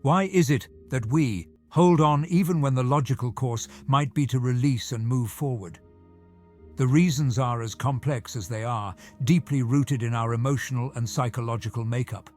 Why is it that we hold on even when the logical course might be to release and move forward? The reasons are as complex as they are deeply rooted in our emotional and psychological makeup.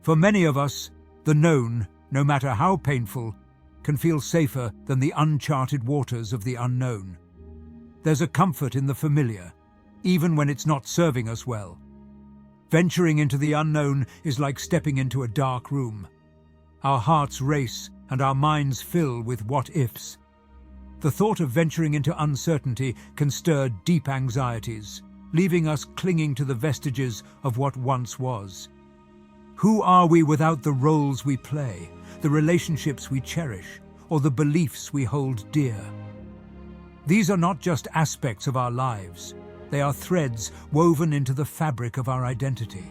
For many of us, the known, no matter how painful, can feel safer than the uncharted waters of the unknown. There's a comfort in the familiar, even when it's not serving us well. Venturing into the unknown is like stepping into a dark room. Our hearts race and our minds fill with what-ifs. The thought of venturing into uncertainty can stir deep anxieties, leaving us clinging to the vestiges of what once was. Who are we without the roles we play, the relationships we cherish, or the beliefs we hold dear? These are not just aspects of our lives. They are threads woven into the fabric of our identity.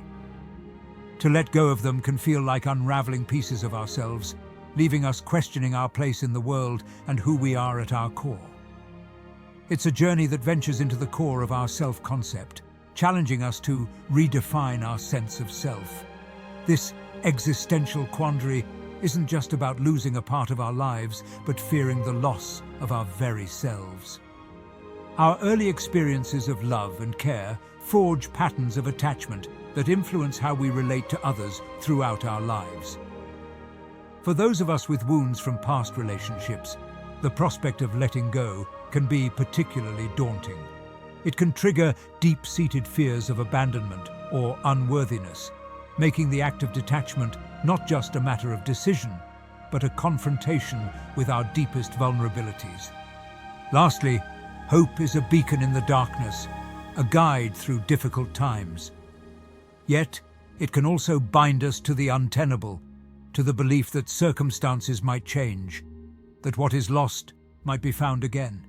To let go of them can feel like unraveling pieces of ourselves, leaving us questioning our place in the world and who we are at our core. It's a journey that ventures into the core of our self-concept, challenging us to redefine our sense of self. This existential quandary isn't just about losing a part of our lives, but fearing the loss of our very selves. Our early experiences of love and care forge patterns of attachment that influence how we relate to others throughout our lives. For those of us with wounds from past relationships, the prospect of letting go can be particularly daunting. It can trigger deep-seated fears of abandonment or unworthiness, making the act of detachment not just a matter of decision, but a confrontation with our deepest vulnerabilities. Lastly, hope is a beacon in the darkness, a guide through difficult times. Yet, it can also bind us to the untenable, to the belief that circumstances might change, that what is lost might be found again.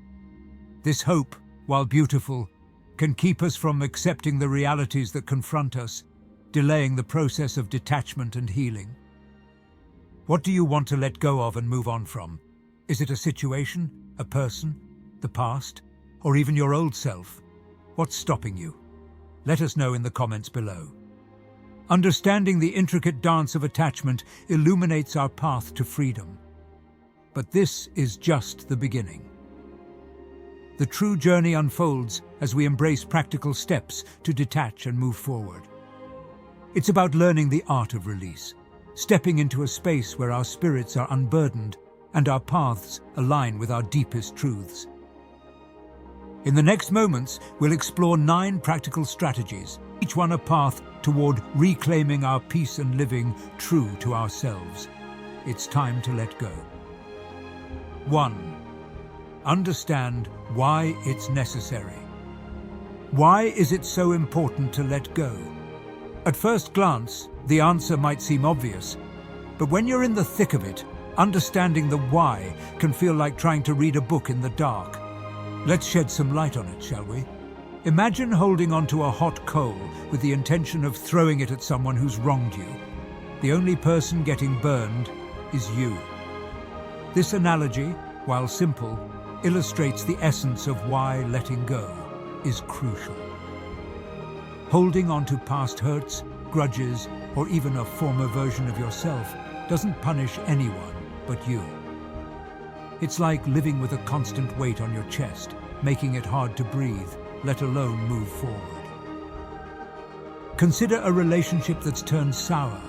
This hope, while beautiful, can keep us from accepting the realities that confront us, delaying the process of detachment and healing. What do you want to let go of and move on from? Is it a situation, a person, the past, or even your old self? What's stopping you? Let us know in the comments below. Understanding the intricate dance of attachment illuminates our path to freedom. But this is just the beginning. The true journey unfolds as we embrace practical steps to detach and move forward. It's about learning the art of release, stepping into a space where our spirits are unburdened and our paths align with our deepest truths. In the next moments, we'll explore 9 practical strategies, each one a path toward reclaiming our peace and living true to ourselves. It's time to let go. 1. Understand why it's necessary. Why is it so important to let go? At first glance, the answer might seem obvious, but when you're in the thick of it, understanding the why can feel like trying to read a book in the dark. Let's shed some light on it, shall we? Imagine holding onto a hot coal with the intention of throwing it at someone who's wronged you. The only person getting burned is you. This analogy, while simple, illustrates the essence of why letting go is crucial. Holding on to past hurts, grudges, or even a former version of yourself doesn't punish anyone but you. It's like living with a constant weight on your chest, making it hard to breathe, let alone move forward. Consider a relationship that's turned sour,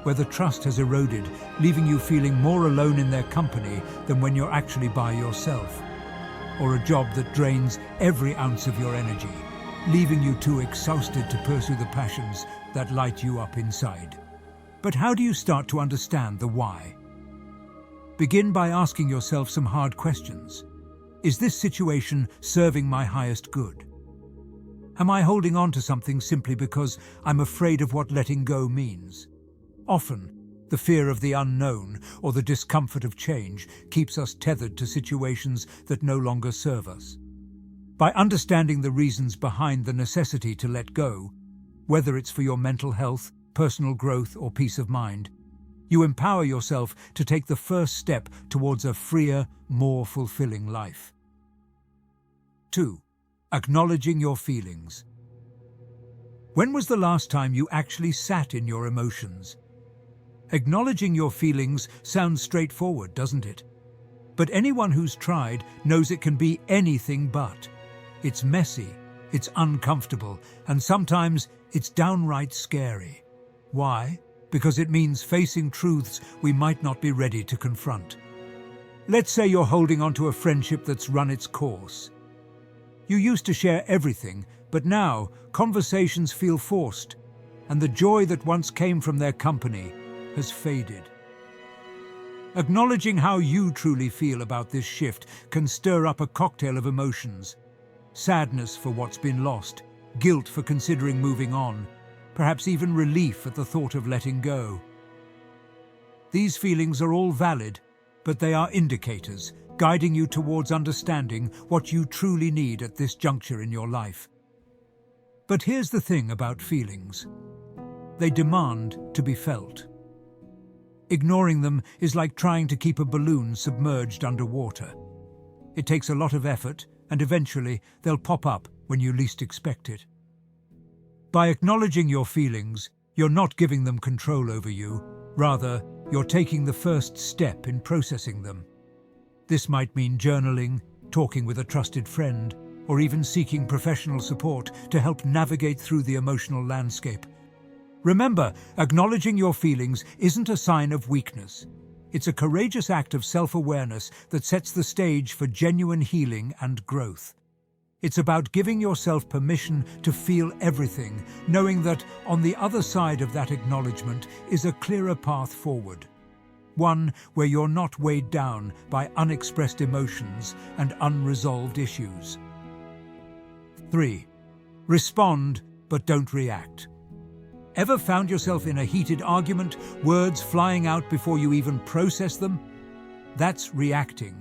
where the trust has eroded, leaving you feeling more alone in their company than when you're actually by yourself. Or a job that drains every ounce of your energy, leaving you too exhausted to pursue the passions that light you up inside. But how do you start to understand the why? Begin by asking yourself some hard questions. Is this situation serving my highest good? Am I holding on to something simply because I'm afraid of what letting go means? Often, the fear of the unknown or the discomfort of change keeps us tethered to situations that no longer serve us. By understanding the reasons behind the necessity to let go, whether it's for your mental health, personal growth, or peace of mind, you empower yourself to take the first step towards a freer, more fulfilling life. 2. Acknowledging your feelings. When was the last time you actually sat in your emotions? Acknowledging your feelings sounds straightforward, doesn't it? But anyone who's tried knows it can be anything but. It's messy, it's uncomfortable, and sometimes it's downright scary. Why? Because it means facing truths we might not be ready to confront. Let's say you're holding on to a friendship that's run its course. You used to share everything, but now conversations feel forced, and the joy that once came from their company has faded. Acknowledging how you truly feel about this shift can stir up a cocktail of emotions. Sadness for what's been lost, guilt for considering moving on, perhaps even relief at the thought of letting go. These feelings are all valid, but they are indicators, guiding you towards understanding what you truly need at this juncture in your life. But here's the thing about feelings. They demand to be felt. Ignoring them is like trying to keep a balloon submerged underwater. It takes a lot of effort, and eventually they'll pop up when you least expect it. By acknowledging your feelings, you're not giving them control over you. Rather, you're taking the first step in processing them. This might mean journaling, talking with a trusted friend, or even seeking professional support to help navigate through the emotional landscape. Remember, acknowledging your feelings isn't a sign of weakness. It's a courageous act of self-awareness that sets the stage for genuine healing and growth. It's about giving yourself permission to feel everything, knowing that on the other side of that acknowledgement is a clearer path forward. One where you're not weighed down by unexpressed emotions and unresolved issues. 3. Respond, but don't react. Ever found yourself in a heated argument, words flying out before you even process them? That's reacting.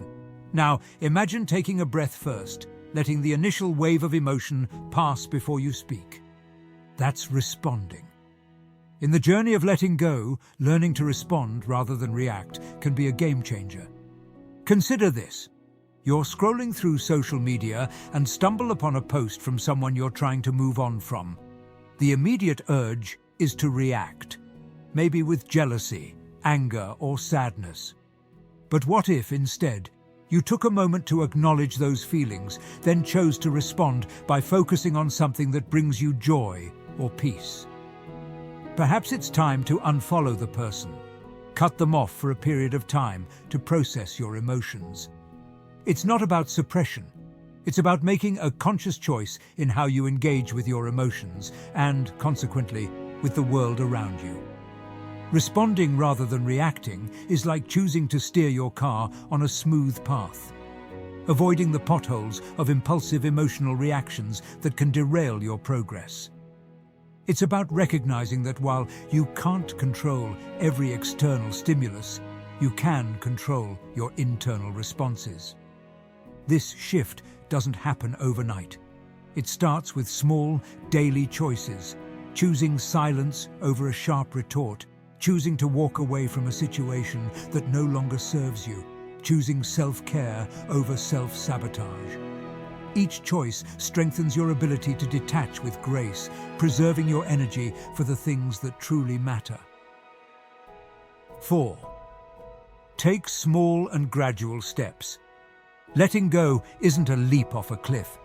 Now, imagine taking a breath first, letting the initial wave of emotion pass before you speak. That's responding. In the journey of letting go, learning to respond rather than react can be a game changer. Consider this. You're scrolling through social media and stumble upon a post from someone you're trying to move on from. The immediate urge is to react, maybe with jealousy, anger, or sadness. But what if, instead, you took a moment to acknowledge those feelings, then chose to respond by focusing on something that brings you joy or peace? Perhaps it's time to unfollow the person. Cut them off for a period of time to process your emotions. It's not about suppression. It's about making a conscious choice in how you engage with your emotions and, consequently, with the world around you. Responding rather than reacting is like choosing to steer your car on a smooth path, avoiding the potholes of impulsive emotional reactions that can derail your progress. It's about recognizing that while you can't control every external stimulus, you can control your internal responses. This shift doesn't happen overnight. It starts with small, daily choices, choosing silence over a sharp retort, choosing to walk away from a situation that no longer serves you, choosing self-care over self-sabotage. Each choice strengthens your ability to detach with grace, preserving your energy for the things that truly matter. 4. Take small and gradual steps. Letting go isn't a leap off a cliff.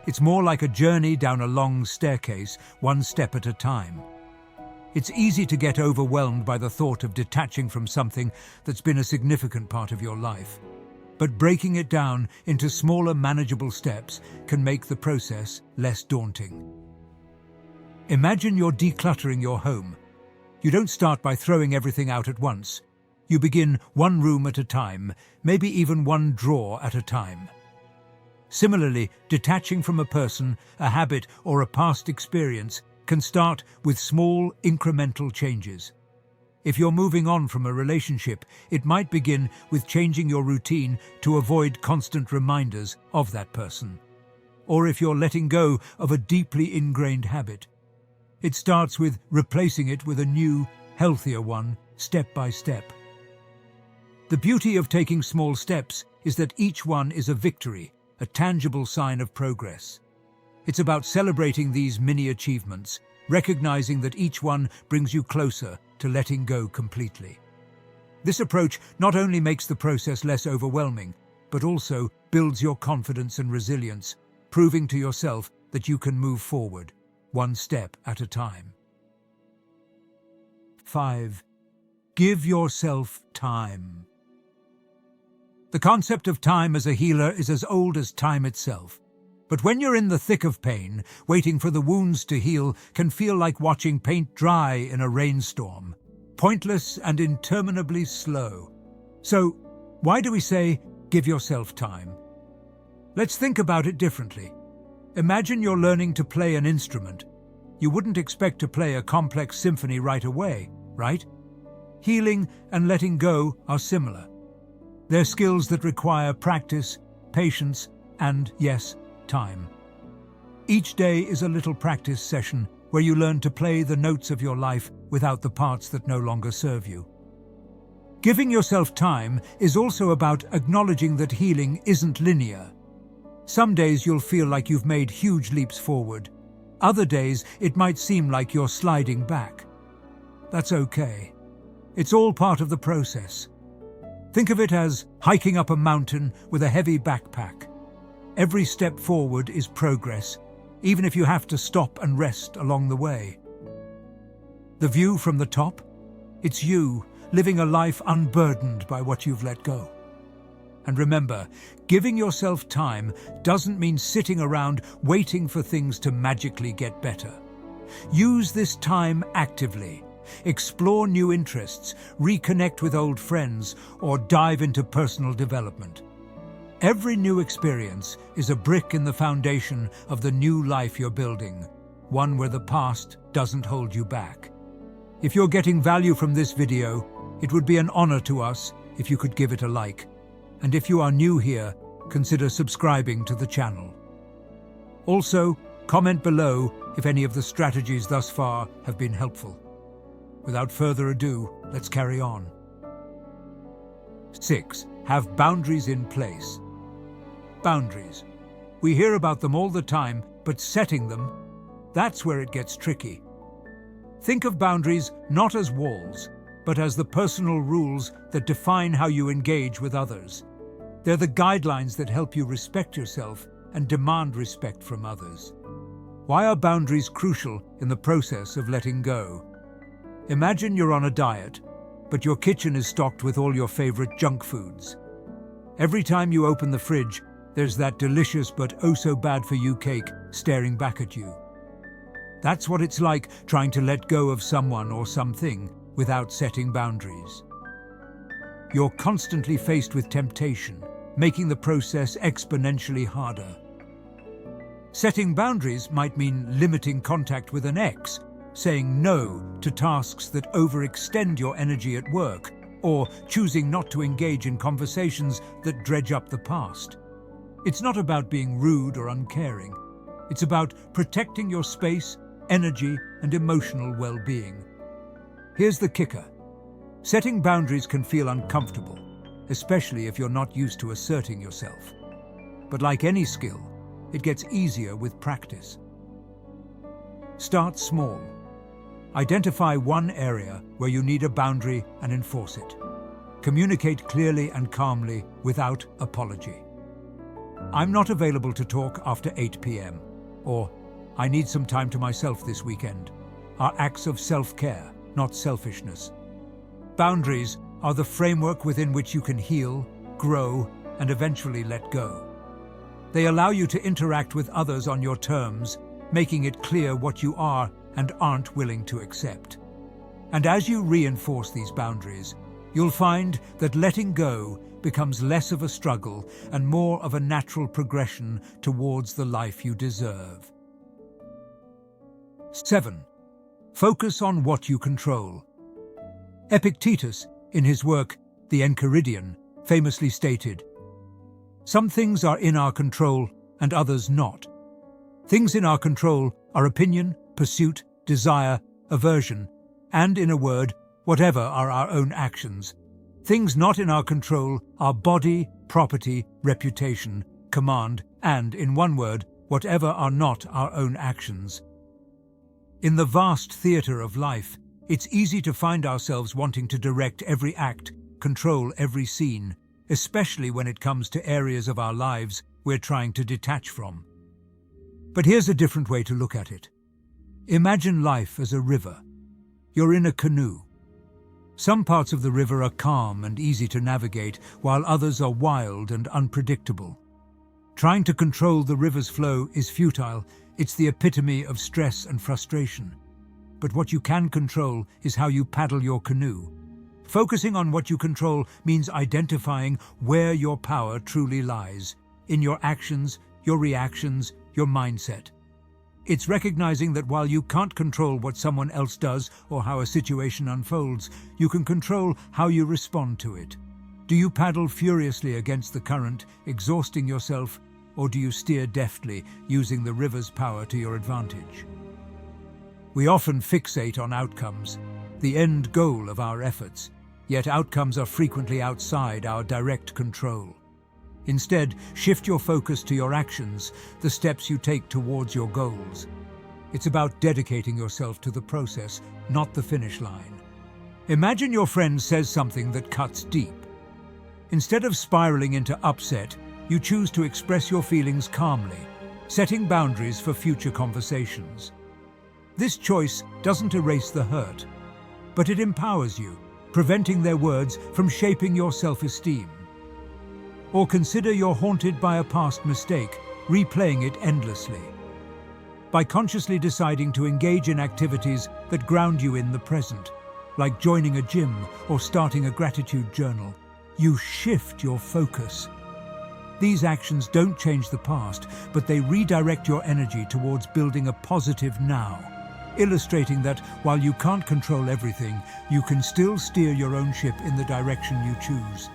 It's more like a journey down a long staircase, one step at a time. It's easy to get overwhelmed by the thought of detaching from something that's been a significant part of your life. But breaking it down into smaller, manageable steps can make the process less daunting. Imagine you're decluttering your home. You don't start by throwing everything out at once. You begin one room at a time, maybe even one drawer at a time. Similarly, detaching from a person, a habit, or a past experience can start with small, incremental changes. If you're moving on from a relationship, it might begin with changing your routine to avoid constant reminders of that person. Or if you're letting go of a deeply ingrained habit, it starts with replacing it with a new, healthier one, step by step. The beauty of taking small steps is that each one is a victory, a tangible sign of progress. It's about celebrating these mini achievements, recognizing that each one brings you closer to letting go completely. This approach not only makes the process less overwhelming, but also builds your confidence and resilience, proving to yourself that you can move forward, one step at a time. 5. Give yourself time. The concept of time as a healer is as old as time itself. But when you're in the thick of pain, waiting for the wounds to heal can feel like watching paint dry in a rainstorm, pointless and interminably slow. So, why do we say, give yourself time? Let's think about it differently. Imagine you're learning to play an instrument. You wouldn't expect to play a complex symphony right away, right? Healing and letting go are similar. They're skills that require practice, patience, and, yes, time. Each day is a little practice session where you learn to play the notes of your life without the parts that no longer serve you. Giving yourself time is also about acknowledging that healing isn't linear. Some days you'll feel like you've made huge leaps forward. Other days it might seem like you're sliding back. That's okay. It's all part of the process. Think of it as hiking up a mountain with a heavy backpack. Every step forward is progress, even if you have to stop and rest along the way. The view from the top? It's you, living a life unburdened by what you've let go. And remember, giving yourself time doesn't mean sitting around waiting for things to magically get better. Use this time actively. Explore new interests, reconnect with old friends, or dive into personal development. Every new experience is a brick in the foundation of the new life you're building, one where the past doesn't hold you back. If you're getting value from this video, it would be an honor to us if you could give it a like. And if you are new here, consider subscribing to the channel. Also, comment below if any of the strategies thus far have been helpful. Without further ado, let's carry on. 6. Have boundaries in place. Boundaries. We hear about them all the time, but setting them, that's where it gets tricky. Think of boundaries not as walls, but as the personal rules that define how you engage with others. They're the guidelines that help you respect yourself and demand respect from others. Why are boundaries crucial in the process of letting go? Imagine you're on a diet, but your kitchen is stocked with all your favorite junk foods. Every time you open the fridge, there's that delicious but oh-so-bad-for-you cake staring back at you. That's what it's like trying to let go of someone or something without setting boundaries. You're constantly faced with temptation, making the process exponentially harder. Setting boundaries might mean limiting contact with an ex, saying no to tasks that overextend your energy at work, or choosing not to engage in conversations that dredge up the past. It's not about being rude or uncaring. It's about protecting your space, energy, and emotional well-being. Here's the kicker. Setting boundaries can feel uncomfortable, especially if you're not used to asserting yourself. But like any skill, it gets easier with practice. Start small. Identify one area where you need a boundary and enforce it. Communicate clearly and calmly without apology. I'm not available to talk after 8 p.m. or I need some time to myself this weekend are acts of self-care, not selfishness. Boundaries are the framework within which you can heal, grow, and eventually let go. They allow you to interact with others on your terms, making it clear what you are and aren't willing to accept. And as you reinforce these boundaries, you'll find that letting go becomes less of a struggle and more of a natural progression towards the life you deserve. 7. Focus on what you control. Epictetus, in his work, The Enchiridion, famously stated, "Some things are in our control and others not. Things in our control are opinion, pursuit, desire, aversion, and, in a word, whatever are our own actions. Things not in our control are body, property, reputation, command, and, in one word, whatever are not our own actions." In the vast theatre of life, It's easy to find ourselves wanting to direct every act, control every scene, especially when it comes to areas of our lives we're trying to detach from. But here's a different way to look at it. Imagine life as a river. You're in a canoe. Some parts of the river are calm and easy to navigate, while others are wild and unpredictable. Trying to control the river's flow is futile. It's the epitome of stress and frustration. But what you can control is how you paddle your canoe. Focusing on what you control means identifying where your power truly lies, in your actions, your reactions, your mindset. It's recognizing that while you can't control what someone else does or how a situation unfolds, you can control how you respond to it. Do you paddle furiously against the current, exhausting yourself, or do you steer deftly, using the river's power to your advantage? We often fixate on outcomes, the end goal of our efforts, yet outcomes are frequently outside our direct control. Instead, shift your focus to your actions, the steps you take towards your goals. It's about dedicating yourself to the process, not the finish line. Imagine your friend says something that cuts deep. Instead of spiraling into upset, you choose to express your feelings calmly, setting boundaries for future conversations. This choice doesn't erase the hurt, but it empowers you, preventing their words from shaping your self-esteem. Or consider you're haunted by a past mistake, replaying it endlessly. By consciously deciding to engage in activities that ground you in the present, like joining a gym or starting a gratitude journal, you shift your focus. These actions don't change the past, but they redirect your energy towards building a positive now, illustrating that while you can't control everything, you can still steer your own ship in the direction you choose.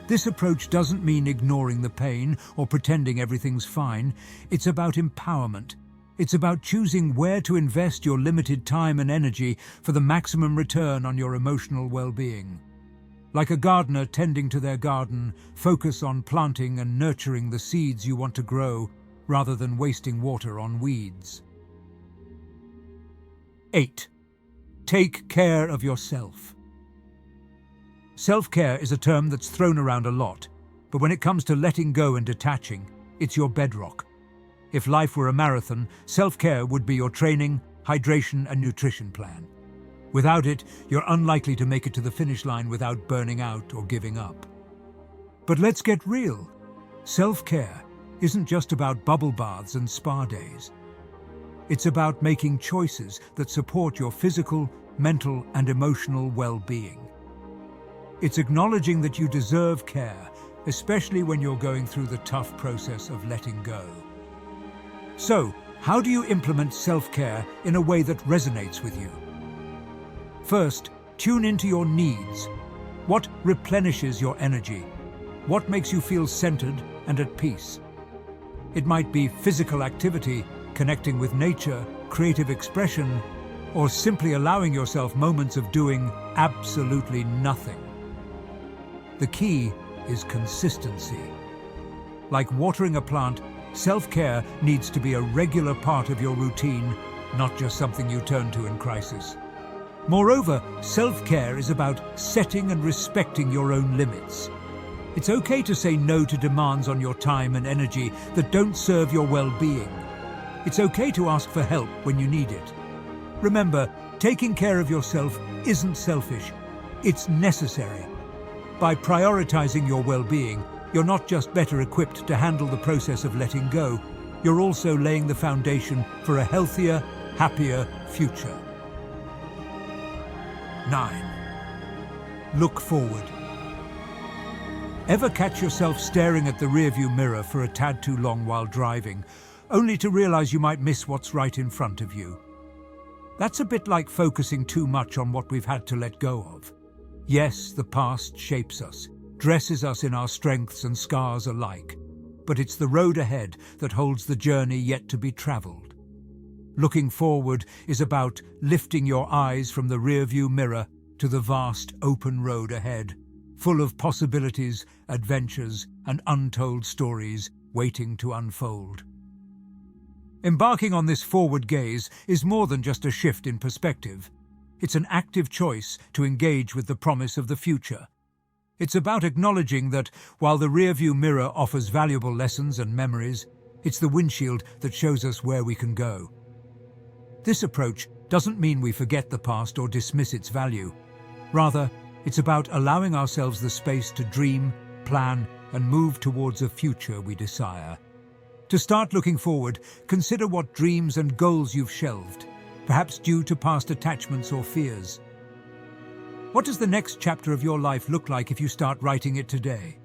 This approach doesn't mean ignoring the pain or pretending everything's fine. It's about empowerment. It's about choosing where to invest your limited time and energy for the maximum return on your emotional well-being. Like a gardener tending to their garden, focus on planting and nurturing the seeds you want to grow, rather than wasting water on weeds. 8. Take care of yourself. Self-care is a term that's thrown around a lot, but when it comes to letting go and detaching, it's your bedrock. If life were a marathon, self-care would be your training, hydration, and nutrition plan. Without it, you're unlikely to make it to the finish line without burning out or giving up. But let's get real. Self-care isn't just about bubble baths and spa days. It's about making choices that support your physical, mental, and emotional well-being. It's acknowledging that you deserve care, especially when you're going through the tough process of letting go. So, how do you implement self-care in a way that resonates with you? First, tune into your needs. What replenishes your energy? What makes you feel centered and at peace? It might be physical activity, connecting with nature, creative expression, or simply allowing yourself moments of doing absolutely nothing. The key is consistency. Like watering a plant, self-care needs to be a regular part of your routine, not just something you turn to in crisis. Moreover, self-care is about setting and respecting your own limits. It's okay to say no to demands on your time and energy that don't serve your well-being. It's okay to ask for help when you need it. Remember, taking care of yourself isn't selfish, it's necessary. By prioritizing your well-being, you're not just better equipped to handle the process of letting go, you're also laying the foundation for a healthier, happier future. 9. Look forward. Ever catch yourself staring at the rearview mirror for a tad too long while driving, only to realize you might miss what's right in front of you? That's a bit like focusing too much on what we've had to let go of. Yes, the past shapes us, dresses us in our strengths and scars alike, but it's the road ahead that holds the journey yet to be traveled. Looking forward is about lifting your eyes from the rearview mirror to the vast open road ahead, full of possibilities, adventures, and untold stories waiting to unfold. Embarking on this forward gaze is more than just a shift in perspective. It's an active choice to engage with the promise of the future. It's about acknowledging that, while the rearview mirror offers valuable lessons and memories, it's the windshield that shows us where we can go. This approach doesn't mean we forget the past or dismiss its value. Rather, it's about allowing ourselves the space to dream, plan, and move towards a future we desire. To start looking forward, consider what dreams and goals you've shelved, perhaps due to past attachments or fears. What does the next chapter of your life look like if you start writing it today?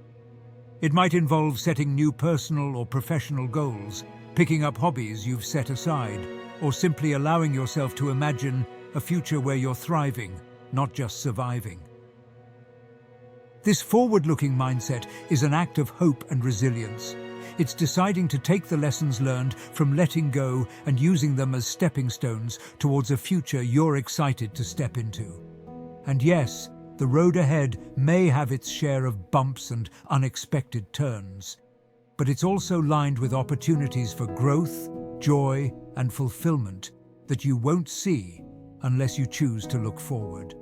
It might involve setting new personal or professional goals, picking up hobbies you've set aside, or simply allowing yourself to imagine a future where you're thriving, not just surviving. This forward-looking mindset is an act of hope and resilience. It's deciding to take the lessons learned from letting go and using them as stepping stones towards a future you're excited to step into. And yes, the road ahead may have its share of bumps and unexpected turns, but it's also lined with opportunities for growth, joy, and fulfillment that you won't see unless you choose to look forward.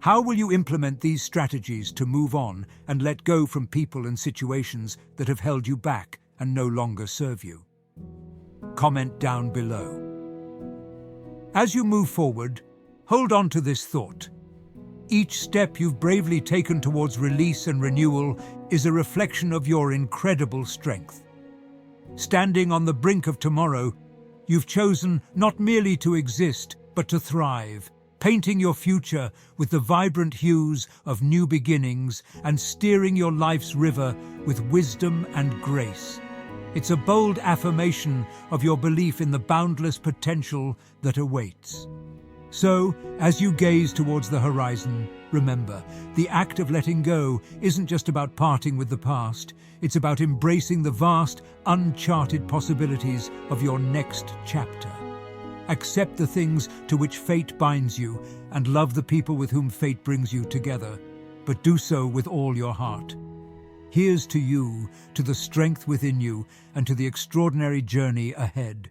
How will you implement these strategies to move on and let go from people and situations that have held you back and no longer serve you? Comment down below. As you move forward, hold on to this thought. Each step you've bravely taken towards release and renewal is a reflection of your incredible strength. Standing on the brink of tomorrow, you've chosen not merely to exist, but to thrive, painting your future with the vibrant hues of new beginnings and steering your life's river with wisdom and grace. It's a bold affirmation of your belief in the boundless potential that awaits. So, as you gaze towards the horizon, remember, the act of letting go isn't just about parting with the past, it's about embracing the vast, uncharted possibilities of your next chapter. Accept the things to which fate binds you and love the people with whom fate brings you together, but do so with all your heart. Here's to you, to the strength within you, and to the extraordinary journey ahead.